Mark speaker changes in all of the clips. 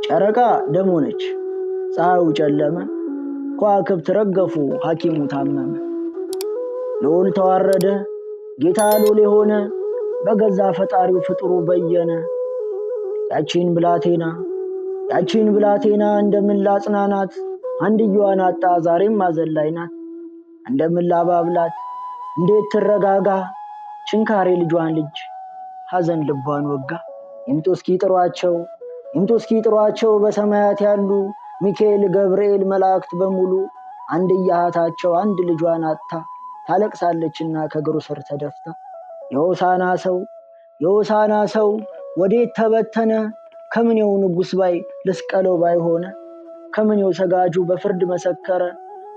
Speaker 1: ጨረቃ ደም ሆነች፣ ፀሐዩ ጨለመ፣ ከዋክብት ረገፉ፣ ሐኪሙ ታመመ። ልዑል ተዋረደ፣ ጌታ ሎሌ ሆነ፣ በገዛ ፈጣሪው ፍጥሩ በየነ። ያቺን ብላቴና እንደምን ላጽናናት? አንድየዋን አጣ ዛሬም ሐዘን ላይ ናት። እንደምን ላባብላት? እንዴት ትረጋጋ? ችንካሬ ልጇን ልጅ ሐዘን ልቧን ወጋ። ይምጡ እስኪ ጥሯቸው በሰማያት ያሉ ሚካኤል ገብርኤል መላእክት በሙሉ። አንድያ እህታቸው አንድ ልጇን አጥታ ታለቅሳለችና ከእግሩ ስር ተደፍታ። የሆሳና ሰው ወዴት ተበተነ? ከምኔው ንጉሥ ባይ ልስቀለው ባይ ሆነ? ከምኔው ሰጋጁ በፍርድ መሰከረ?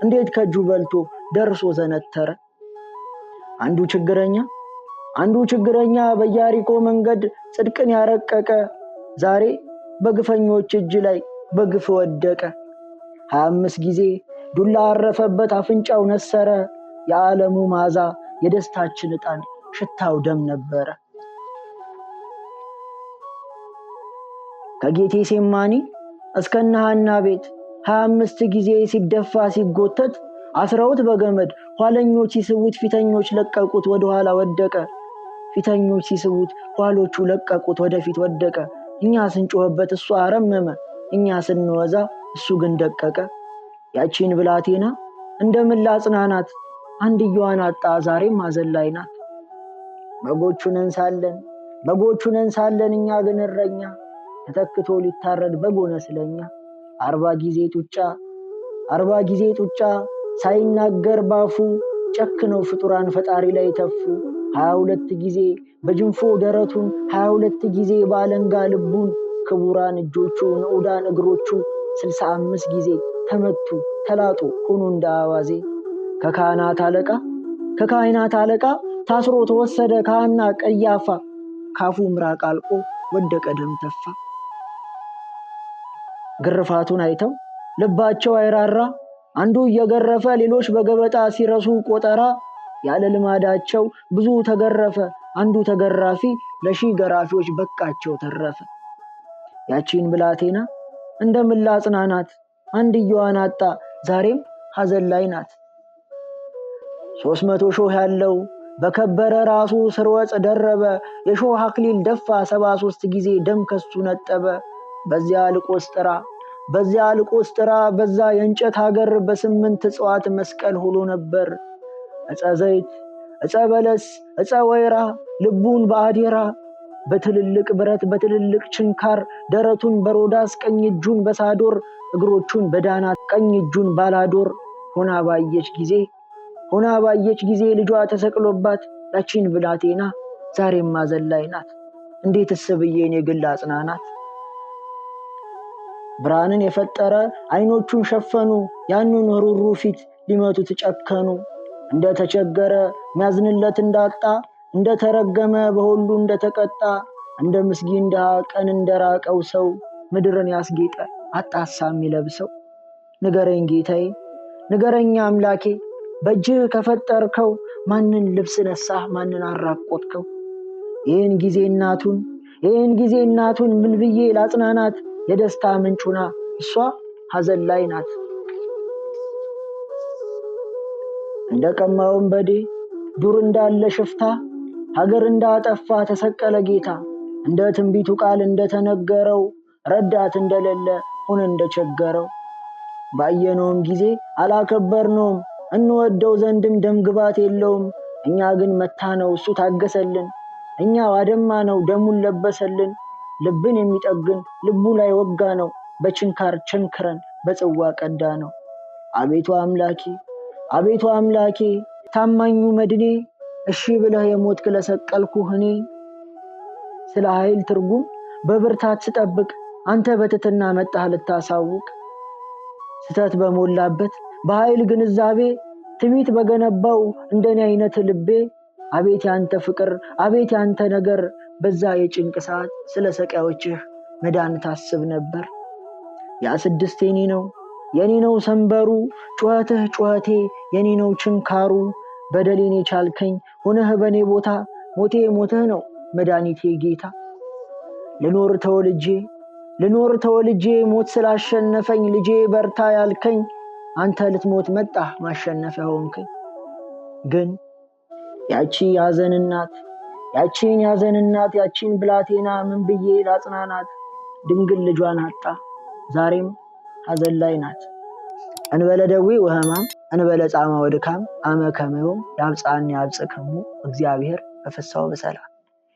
Speaker 1: እንዴት ከእጁ በልቶ ደርሶ ዘነተረ? አንዱ ችግረኛ በኢያሪኮ መንገድ ጽድቅን ያረቀቀ ዛሬ በግፈኞች እጅ ላይ በግፍ ወደቀ። 25 ጊዜ ዱላ አረፈበት አፍንጫው ነሰረ። የዓለሙ ማዛ የደስታችን ዕጣን ሽታው ደም ነበረ። ከጌቴሴማኒ እስከ ሐና ቤት 25 ጊዜ ሲደፋ ሲጎተት አስረውት በገመድ ኋለኞች ሲስቡት ፊተኞች ለቀቁት ወደኋላ ወደቀ። ፊተኞች ሲስቡት ኋሎቹ ለቀቁት ወደፊት ወደቀ። እኛ ስንጮህበት እሱ አረመመ፣ እኛ ስንወዛ እሱ ግን ደቀቀ። ያቺን ብላቴና እንደምን ላጽናናት? አንድየዋን አጣ ዛሬም ሐዘን ላይ ናት። በጎቹን እንሳለን እኛ ግን እረኛ፣ ተተክቶ ሊታረድ በጎነ ስለኛ። 40 ጊዜ ጡጫ ሳይናገር ባፉ ጨክነው ፍጡራን ፈጣሪ ላይ ተፉ። 22 ጊዜ በጅንፎ ደረቱን 22 ጊዜ በአለንጋ ልቡን። ክቡራን እጆቹ ንዑዳን እግሮቹ 65 ጊዜ ተመቱ ተላጡ ሆኑ እንደ አዋዜ። ከካህናት አለቃ ታስሮ ተወሰደ ከሐና ቀያፋ። ካፉ ምራቅ አልቆ ወደቀ ደም ተፋ። ግርፋቱን አይተው ልባቸው አይራራ፣ አንዱ እየገረፈ ሌሎች በገበጣ ሲረሱ ቆጠራ። ያለ ልማዳቸው ብዙ ተገረፈ፣ አንዱ ተገራፊ ለ1000 ገራፊዎች በቃቸው ተረፈ። ያቺን ብላቴና እንደምን ላጽናናት? አንድየዋን አጣ ዛሬም ሐዘን ላይ ናት። 300 ሾህ ያለው በከበረ ራሱ ስርወፅ ደረበ። የሾህ አክሊል ደፋ 73 ጊዜ ደም ከሱ ነጠበ። በዚያ ልቆስጥራ በዛ የእንጨት ሀገር በ8 እጽዋት መስቀል ሆሎ ነበር። ዕፀ ዘይት፣ ዕፀ በለስ፣ ዕፀ ወይራ ልቡን በአዴራ። በትልልቅ ብረት በትልልቅ ችንካር ደረቱን በሮዳስ ቀኝ እጁን በሳዶር እግሮቹን በዳናት ቀኝ እጁን ባላዶር። ሆና ባየች ጊዜ ልጇ ተሰቅሎባት ያቺን ብላቴና ዛሬም ሐዘን ላይ ናት። እንዴትስ ብዬ እኔ ግን ላጽናናት? ብርሃንን የፈጠረ አይኖቹን ሸፈኑ፣ ያንን ሩሩ ፊት ሊመቱት ጨከኑ። እንደተቸገረ ሚያዝንለት እንዳጣ፣ እንደተረገመ በሁሉ እንደተቀጣ፣ እንደ ምስኪን ድሃ ቀን እንደራቀው ሰው ምድርን ያስጌጠ አጣሳ የሚለብሰው። ንገረኝ ጌታዬ፣ ንገረኝ አምላኬ፣ በእጅህ ከፈጠርከው ማንን ልብስ ነሳህ? ማንን አራቆትከው? ይህን ጊዜ እናቱን ምን ብዬ ላጽናናት? የደስታ ምንጩና እሷ ሐዘን ላይ ናት። እንደቀማውን በዴ ዱር እንዳለ ሽፍታ ሀገር እንዳጠፋ ተሰቀለ ጌታ። እንደ ትንቢቱ ቃል እንደተነገረው ረዳት እንደሌለ ሆነ እንደቸገረው። ባየነውም ጊዜ አላከበርነውም፣ እንወደው ዘንድም ደምግባት የለውም። እኛ ግን መታነው እሱ ታገሰልን፣ እኛ ዋደማ ነው ደሙን ለበሰልን። ልብን የሚጠግን ልቡ ላይ ወጋ ነው፣ በችንካር ቸንክረን በጽዋ ቀዳ ነው። አቤቱ አምላኬ ታማኙ መድኔ፣ እሺ ብለህ የሞትክ ለሰቀልኩህ እኔ። ስለ ኃይል ትርጉም በብርታት ስጠብቅ አንተ በትሕትና መጣህ ልታሳውቅ። ስተት በሞላበት በኃይል ግንዛቤ ትዕቢት በገነባው እንደኔ አይነት ልቤ። አቤት ያንተ ፍቅር አቤት ያንተ ነገር፣ በዛ የጭንቅ ሰዓት ስለ ሰቃዮችህ መዳን ታስብ ነበር። ያ 6 የኔ ነው ሰንበሩ፣ ጩኸትህ ጩኸቴ የኔ ነው ችንካሩ። በደሌን የቻልከኝ ሆነህ በኔ ቦታ፣ ሞቴ ሞትህ ነው መድኃኒቴ ጌታ። ልኖር ልኖር ተወልጄ ሞት ስላሸነፈኝ ልጄ በርታ ያልከኝ አንተ ልትሞት መጣህ ማሸነፊያ ሆንከኝ። ግን ያቺን ያዘን እናት ያቺን ብላቴና ምን ብዬ ላጽናናት? ድንግል ልጇን አጣ ዛሬም ሐዘን ላይ ናት። እንበለ ደዌ ወሕማም እንበለ ጻማ ወድካም አመ ከመዮም ያብጽሐኒ ያብጽሕክሙ እግዚአብሔር በፍስሐው በሰላም።